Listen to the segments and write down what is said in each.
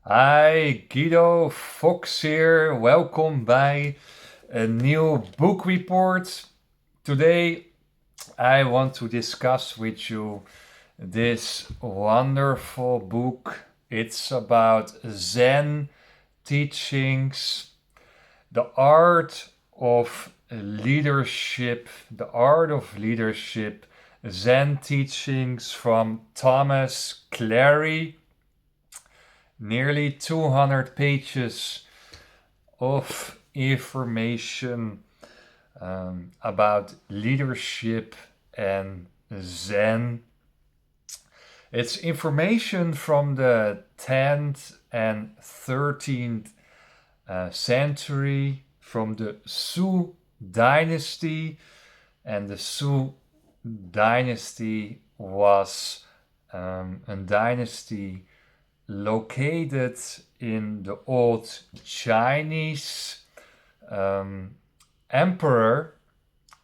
Hi, Guido Fox here. Welkom bij een nieuw book report. Today, I want to discuss with you this wonderful book. It's about Zen teachings, the art of leadership, the art of leadership, Zen teachings from Thomas Clary. Nearly 200 pages of information about leadership and Zen. It's information from the 10th and 13th century, from the Zen Dynasty, and the Zen Dynasty was a dynasty located in the old Chinese emperor,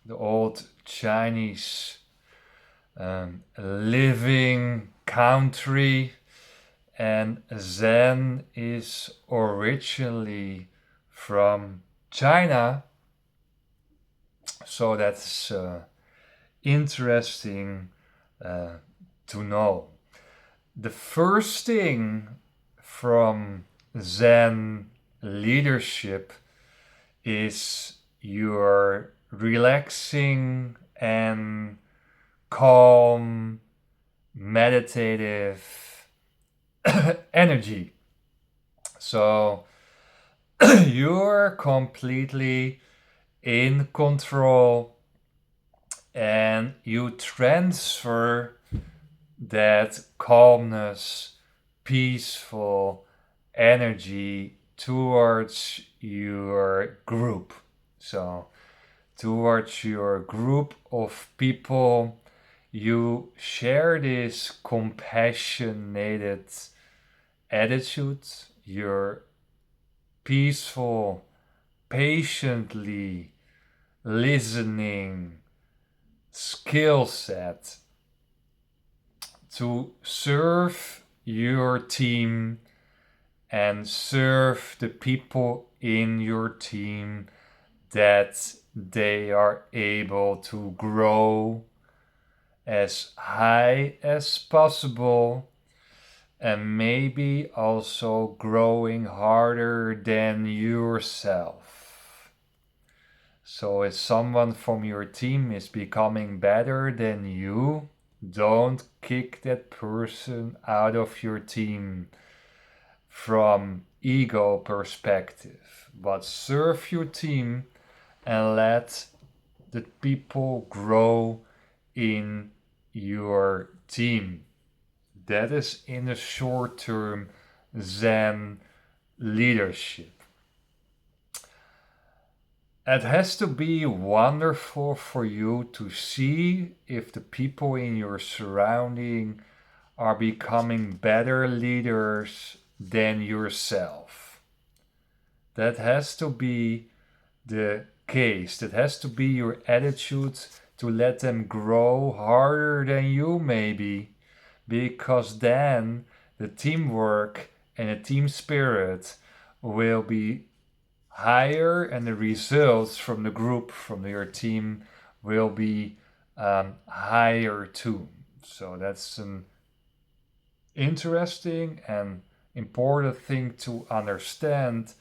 the old Chinese living country, and Zen is originally from China, so that's interesting to know. The first thing from Zen leadership is your relaxing and calm, meditative energy. So you're completely in control and you transfer that calmness, peaceful energy towards your group. So, towards your group of people, you share this compassionate attitude, your peaceful, patiently listening skill set to serve your team and serve the people in your team, that they are able to grow as high as possible and maybe also growing harder than yourself. So if someone from your team is becoming better than you, don't kick that person out of your team from ego perspective, but serve your team and let the people grow in your team. That is in the short term Zen leadership. It has to be wonderful for you to see if the people in your surrounding are becoming better leaders than yourself. That has to be the case. That has to be your attitude, to let them grow harder than you, maybe, because then the teamwork and the team spirit will be higher and the results from the group, from your team, will be higher too. So that's an interesting and important thing to understand,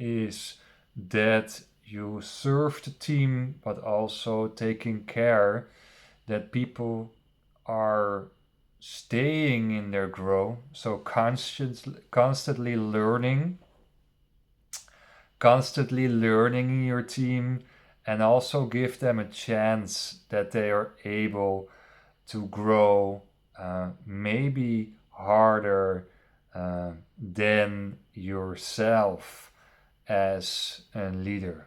is that you serve the team, but also taking care that people are staying in their growth. So constantly learning in your team, and also give them a chance that they are able to grow maybe harder than yourself as a leader.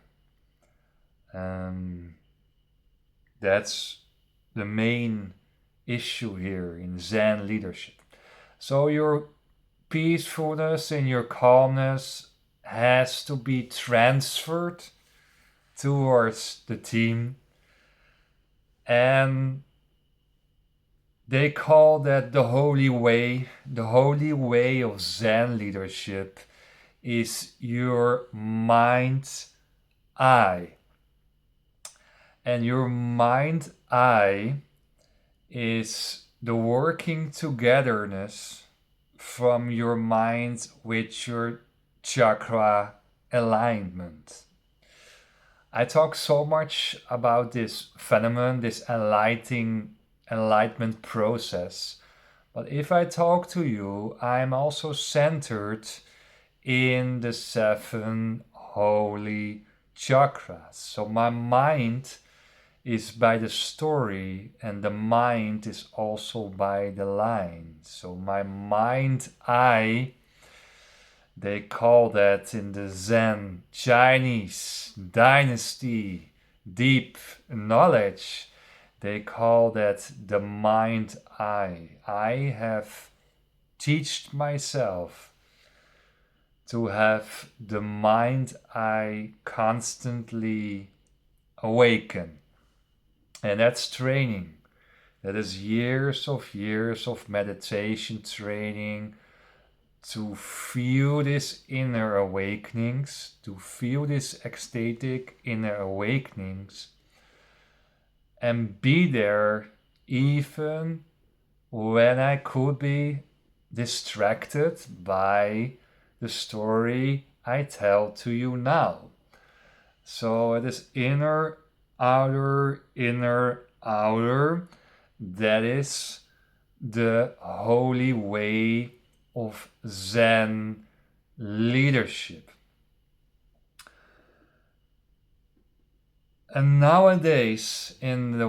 That's the main issue here in Zen leadership. So your peacefulness and your calmness has to be transferred towards the team, and They call that the holy way. The holy way of Zen leadership is your mind's eye. And your mind eye is the working togetherness from your mind with your chakra alignment. I talk so much about this phenomenon, this enlightenment process. But if I talk to you, I'm also centered in the seven holy chakras. So my mind is by the story, and the mind is also by the line. So my mind eye, they call that in the Zen Chinese Dynasty deep knowledge, they call that the mind eye. I have taught myself to have the mind eye constantly awaken. And that's training. That is years of meditation training to feel these inner awakenings, to feel these ecstatic inner awakenings, and be there even when I could be distracted by the story I tell to you now. So it is inner, outer. That is the holy way of Zen leadership. And nowadays, in the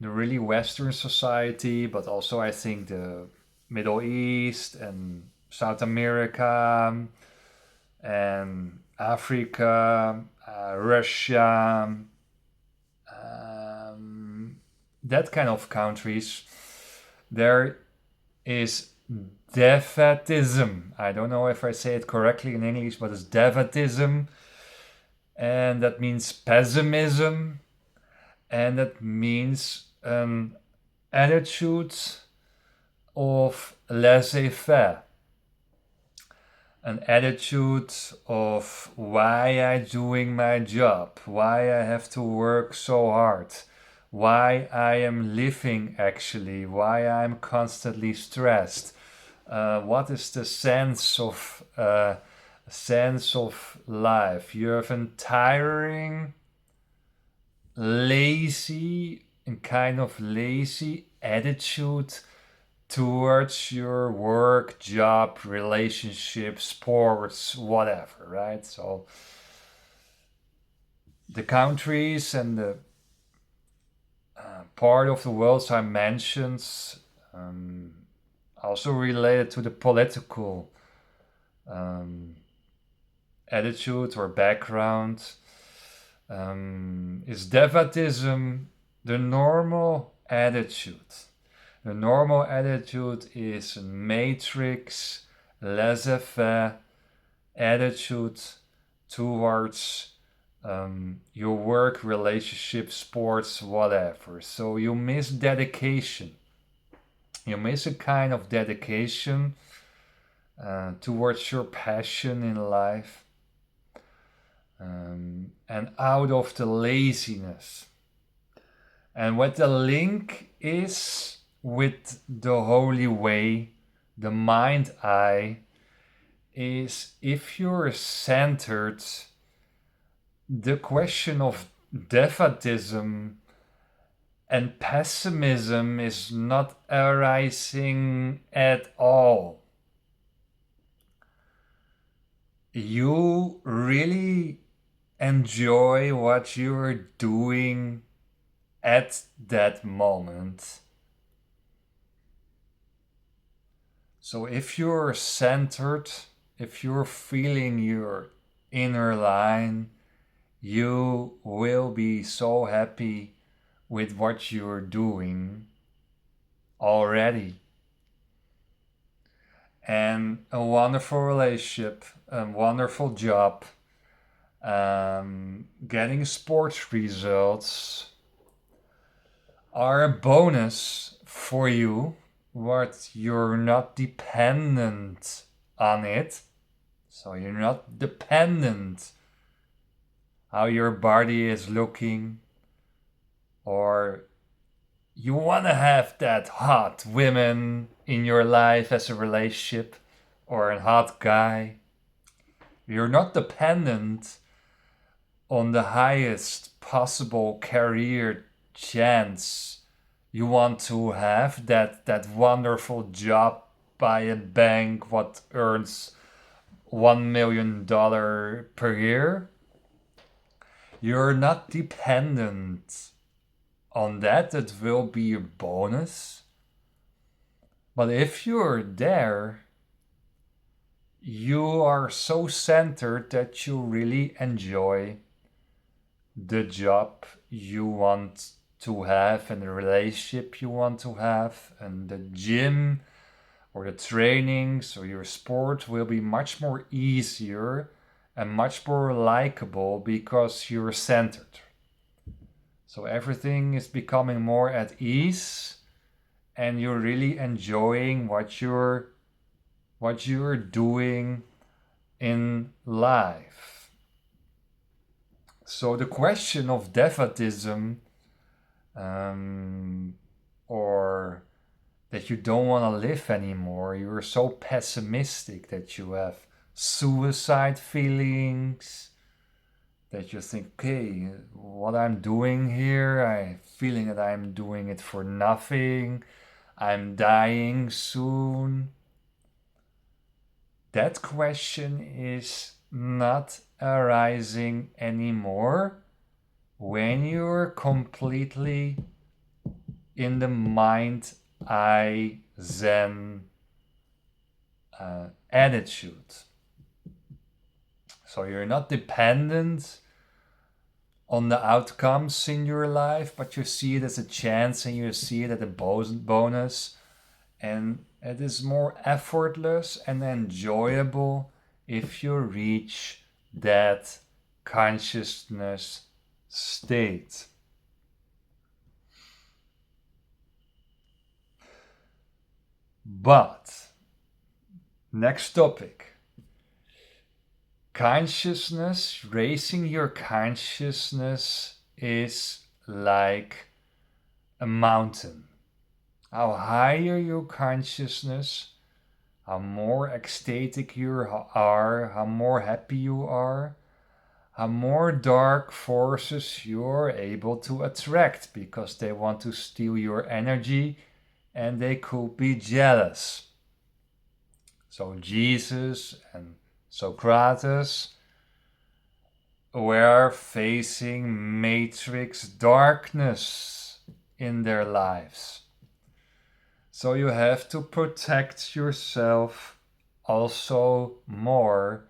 really Western society, but also I think the Middle East and South America and Africa, Russia, that kind of countries, there is Defeatism. I don't know if I say it correctly in English, but it's Defeatism, and that means pessimism, and that means an attitude of laissez-faire, an attitude of why I'm doing my job, why I have to work so hard, why I am living actually, why I'm constantly stressed. What is the sense of life? You have a tiring, lazy, and kind of lazy attitude towards your work, job, relationship, sports, whatever, right? So the countries and the part of the world I mentioned, also related to the political attitude or background, is Defeatism the normal attitude? The normal attitude is a matrix, laissez-faire attitude towards your work, relationship, sports, whatever. So you miss dedication. You miss a kind of dedication towards your passion in life, and out of the laziness. And what the link is with the holy way, the mind eye, is if you're centered, the question of defeatism and pessimism is not arising at all. You really enjoy what you're doing at that moment. So if you're centered, if you're feeling your inner line, you will be so happy with what you're doing already. And a wonderful relationship, a wonderful job, getting sports results are a bonus for you, but you're not dependent on it. So you're not dependent how your body is looking, or you want to have that hot women in your life as a relationship or a hot guy. You're not dependent on the highest possible career chance you want to have, that wonderful job by a bank what earns $1 million per year. You're not dependent on that. It will be a bonus. But if you're there, you are so centered that you really enjoy the job you want to have and the relationship you want to have, and the gym or the trainings or your sport will be much more easier and much more likable because you're centered. So everything is becoming more at ease and you're really enjoying what you're doing in life. So the question of defeatism, or that you don't want to live anymore, you're so pessimistic that you have suicide feelings, that you think, okay, what I'm doing here, I'm feeling that I'm doing it for nothing, I'm dying soon. That question is not arising anymore when you're completely in the mind eye Zen attitude. So you're not dependent on the outcomes in your life, but you see it as a chance and you see it as a bonus, and it is more effortless and enjoyable if you reach that consciousness state. But, next topic. Consciousness, raising your consciousness is like a mountain. How higher your consciousness, how more ecstatic you are, how more happy you are, how more dark forces you're able to attract because they want to steal your energy and they could be jealous. So Jesus and Socrates were facing matrix darkness in their lives. So you have to protect yourself also more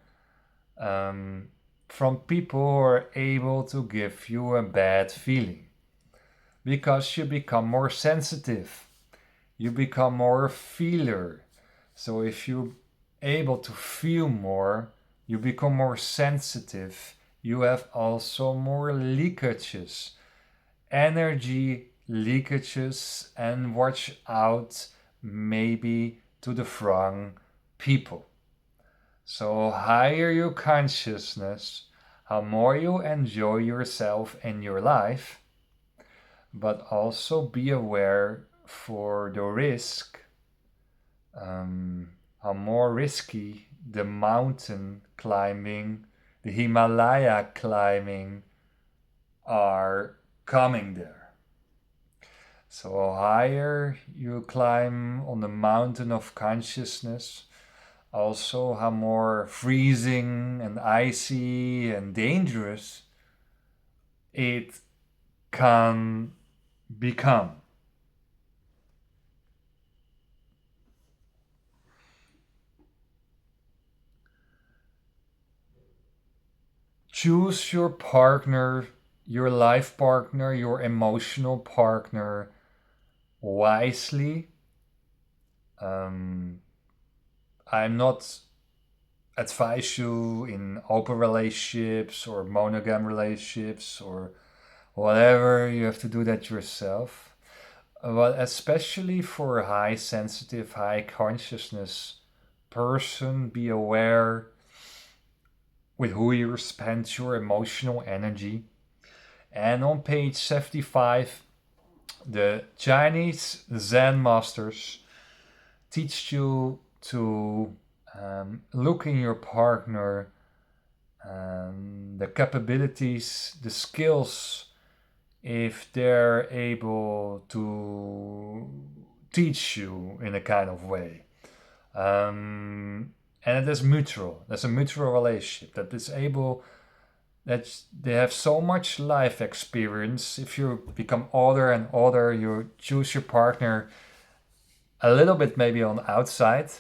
from people who are able to give you a bad feeling, because you become more sensitive, you become more a feeler. So if you're able to feel more, you become more sensitive, you have also more leakages, energy leakages, and watch out maybe to the wrong people. So higher your consciousness, how more you enjoy yourself and your life, but also be aware for the risk, how more risky the mountain climbing, the Himalaya climbing are coming there. So higher you climb on the mountain of consciousness, also how more freezing and icy and dangerous it can become. Choose your partner, your life partner, your emotional partner wisely. I'm not advise you in open relationships or monogam relationships or whatever. You have to do that yourself. But especially for a high sensitive, high consciousness person, be aware with who you spend your emotional energy. And on page 75, the Chinese Zen masters teach you to look in your partner, the capabilities, the skills, if they're able to teach you in a kind of way. And it is mutual. There's a mutual relationship that is able, that they have so much life experience. If you become older and older, you choose your partner a little bit maybe on the outside,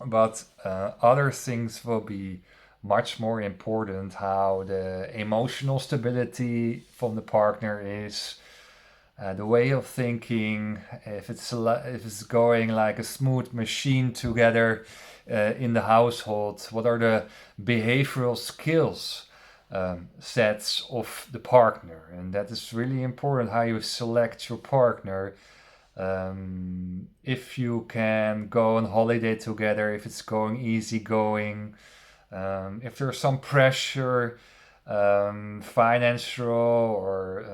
but other things will be much more important. How the emotional stability from the partner is, the way of thinking, if it's going like a smooth machine together in the household. What are the behavioral skills sets of the partner? And that is really important, how you select your partner. If you can go on holiday together, if it's going easy going, if there's some pressure, financial or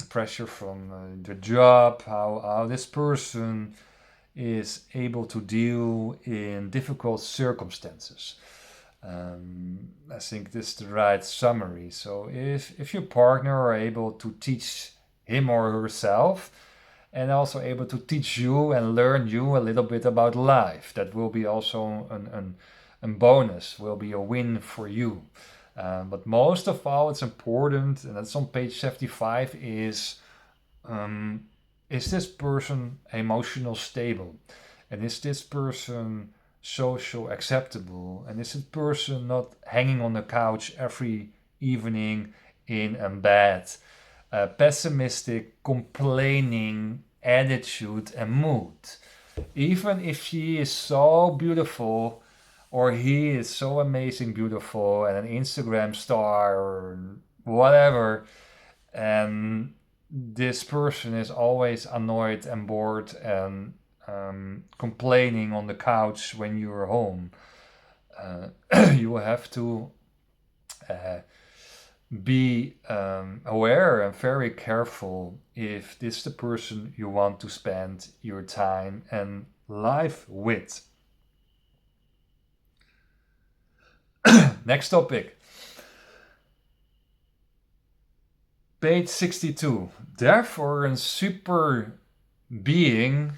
pressure from the job, how this person is able to deal in difficult circumstances. I think this is the right summary. So if your partner are able to teach him or herself, and also able to teach you and learn you a little bit about life, that will be also a bonus, will be a win for you. But most of all, it's important, and that's on page 75, is this person emotional stable? And is this person social acceptable? And is this person not hanging on the couch every evening in a bed? Pessimistic, complaining attitude and mood. Even if she is so beautiful or he is so amazing beautiful and an Instagram star or whatever, and this person is always annoyed and bored and complaining on the couch when you're home, you have to be aware and very careful if this is the person you want to spend your time and life with. Next topic. Page 62. Therefore, a super being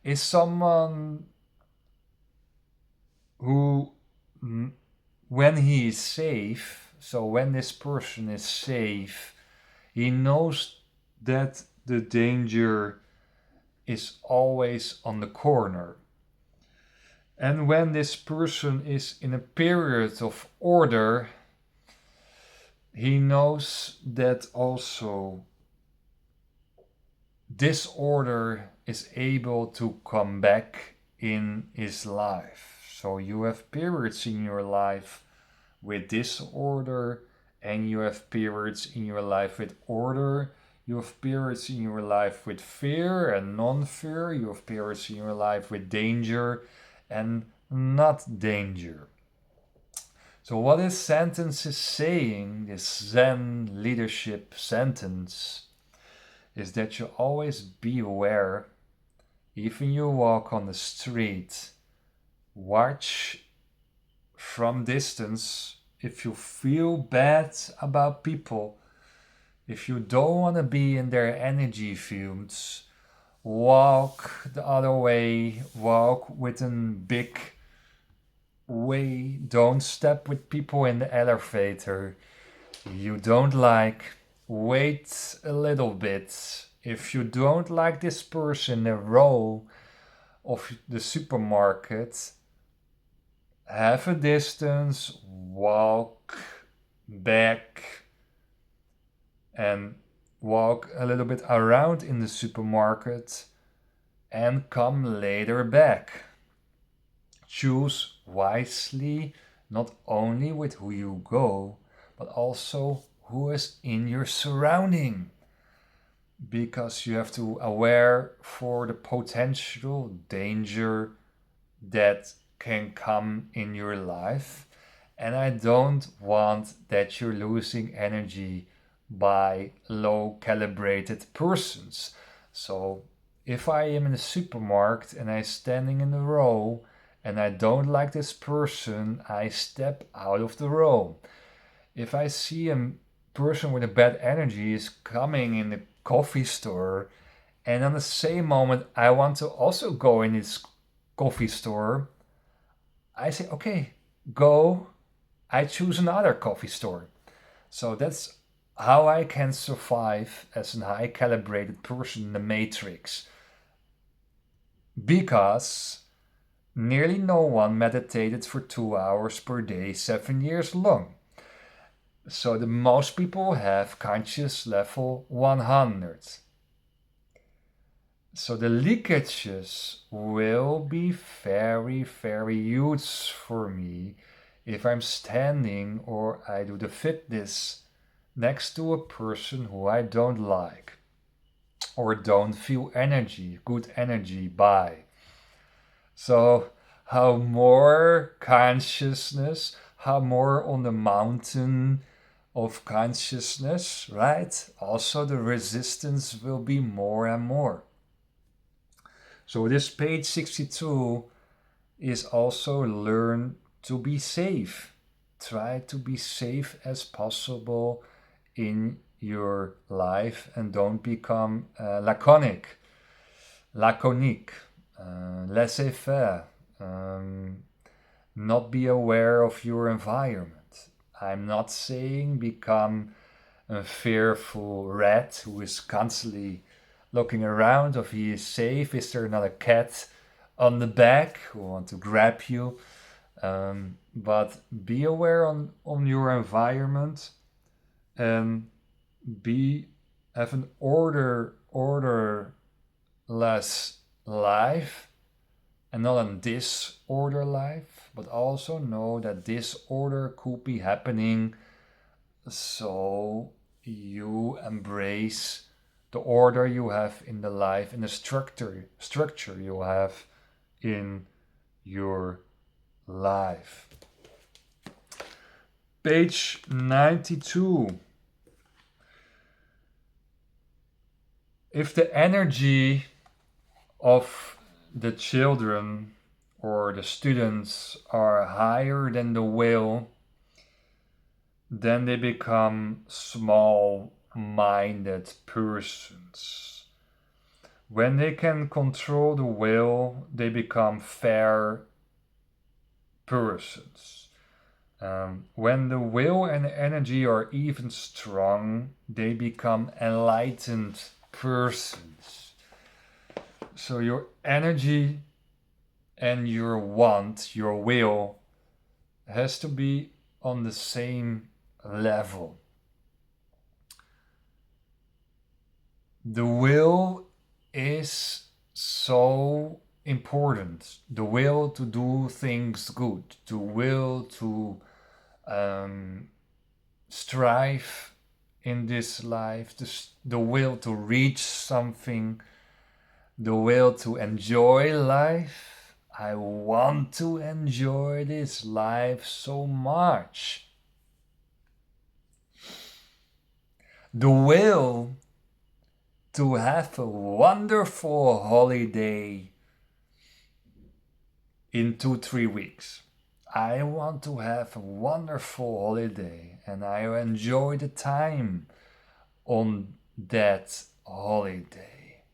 is someone who, when he is safe, so when this person is safe, he knows that the danger is always on the corner. And when this person is in a period of order, he knows that also disorder is able to come back in his life. So you have periods in your life with disorder, and you have periods in your life with order. You have periods in your life with fear and non-fear. You have periods in your life with danger and not danger. So what this sentence is saying, this Zen leadership sentence, is that you always be aware, even you walk on the street, watch from distance. If you feel bad about people, if you don't want to be in their energy fumes, walk the other way, walk with a big way. Don't step with people in the elevator you don't like. Wait a little bit. If you don't like this person in the row of the supermarket, have a distance, walk back, and walk a little bit around in the supermarket and come later back. Choose wisely, not only with who you go, but also who is in your surrounding. because you have to aware for the potential danger that can come in your life. And I don't want that you're losing energy by low calibrated persons. So if I am in the supermarket and I'm standing in the row and I don't like this person, I step out of the row. If I see a person with a bad energy is coming in the coffee store, and on the same moment I want to also go in this coffee store, I say, okay, go. I choose another coffee store. So that's how I can survive as a high calibrated person in the matrix. Because nearly no one meditated for 2 hours per day, 7 years long. So the most people have conscious level 100. So the leakages will be very, very huge for me if I'm standing or I do the fitness next to a person who I don't like or don't feel energy, good energy by. So, how more consciousness, how more on the mountain of consciousness, right? Also, the resistance will be more and more. So, this page 62 is also learn to be safe. Try to be safe as possible in your life and don't become laconic, laissez-faire, not be aware of your environment. I'm not saying become a fearful rat who is constantly looking around if he is safe. Is there another cat on the back who want to grab you? But be aware on your environment and have an orderless life and not a disorder life, but also know that disorder could be happening, so you embrace the order you have in the life and the structure you have in your life. Page 92. If the energy of the children or the students are higher than the will, then they become small-minded persons. When they can control the will, they become fair persons. When the will and the energy are even strong, they become enlightened persons. So your energy and your want, your will, has to be on the same level. The will is so important. The will to do things good, the will to strive in this life, the will to reach something, the will to enjoy life. I want to enjoy this life so much. The will to have a wonderful holiday in 2-3 weeks. I want to have a wonderful holiday and I enjoy the time on that holiday.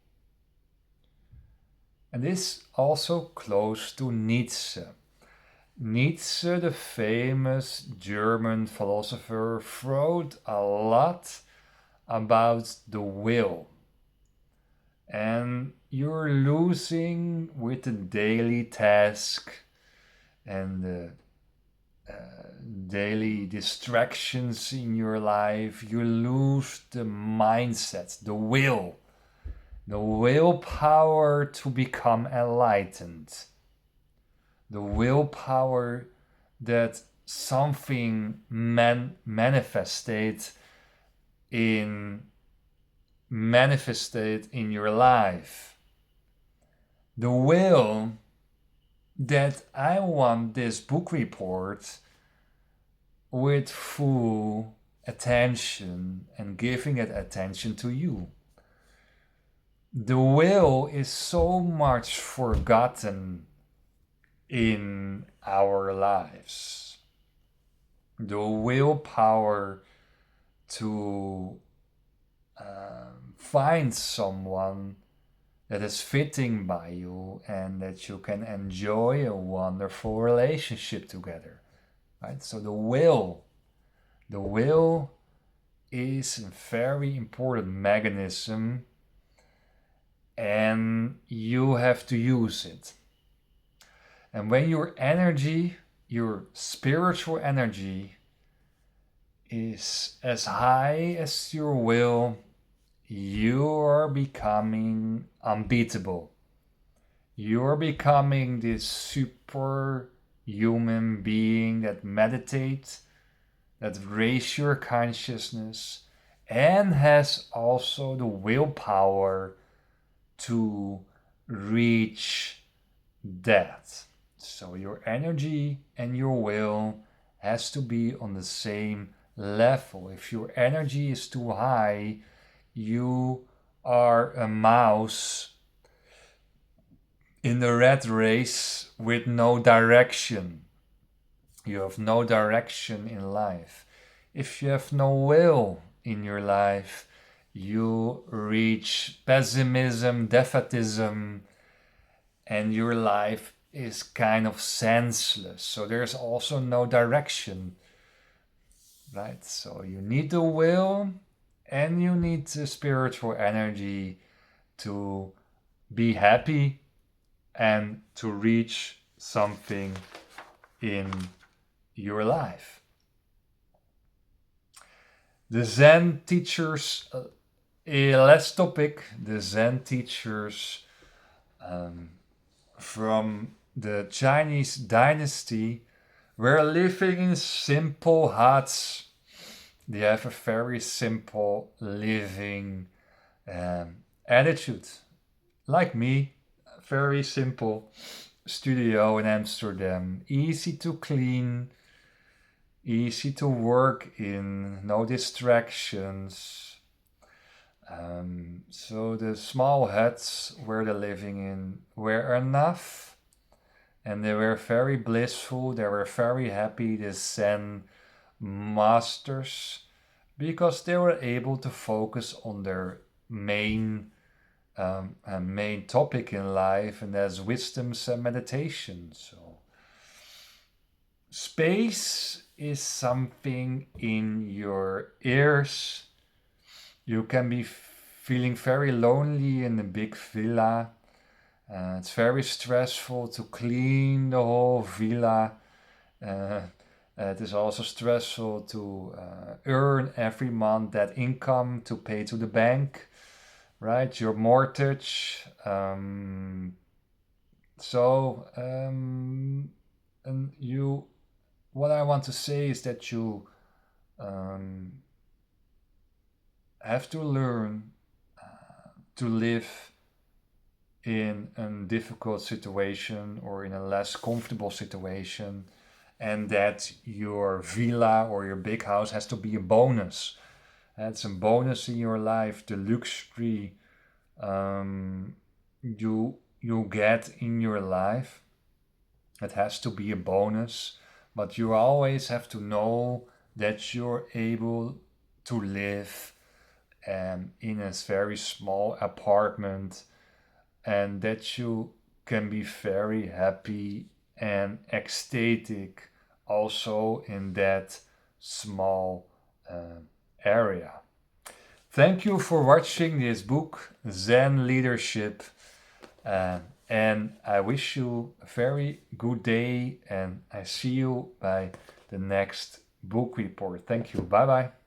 And this also close to Nietzsche. Nietzsche, the famous German philosopher, wrote a lot about the will. And you're losing with the daily task and the daily distractions in your life. You lose the mindset, the willpower to become enlightened, the willpower that something manifested in manifested in your life. The will that I want this book report with full attention and giving it attention to you. The will is so much forgotten in our lives. The willpower to find someone that is fitting by you and that you can enjoy a wonderful relationship together, right? So the will is a very important mechanism, and you have to use it. And when your energy, your spiritual energy, is as high as your will, you are becoming unbeatable. You're becoming this super human being that meditates, that raises your consciousness, and has also the willpower to reach that. So your energy and your will has to be on the same level. If your energy is too high, you are a mouse in the rat race with no direction. You have no direction in life. If you have no will in your life, you reach pessimism, defeatism, and your life is kind of senseless. So there's also no direction, right? So you need the will and you need the spiritual energy to be happy and to reach something in your life. The Zen teachers, last topic, the Zen teachers from the Chinese dynasty were living in simple huts. They have a very simple living attitude. Like me, very simple studio in Amsterdam, easy to clean, easy to work in, no distractions. So the small huts where they're living in were enough, and they were very blissful, they were very happy, the Zen masters, because they were able to focus on their main topic in life, and that's wisdoms and meditation. So space is something in your ears. You can be feeling very lonely in a big villa. It's very stressful to clean the whole villa. It is also stressful to earn every month that income to pay to the bank, right? Your mortgage. And you, what I want to say is that you have to learn to live in a difficult situation or in a less comfortable situation, and that your villa or your big house has to be a bonus. It's a bonus in your life, the luxury you get in your life. It has to be a bonus, but you always have to know that you're able to live in a very small apartment, and that you can be very happy and ecstatic also in that small area. Thank you for watching this book, Zen Leadership, and I wish you a very good day, and I see you by the next book report. Thank you. Bye bye.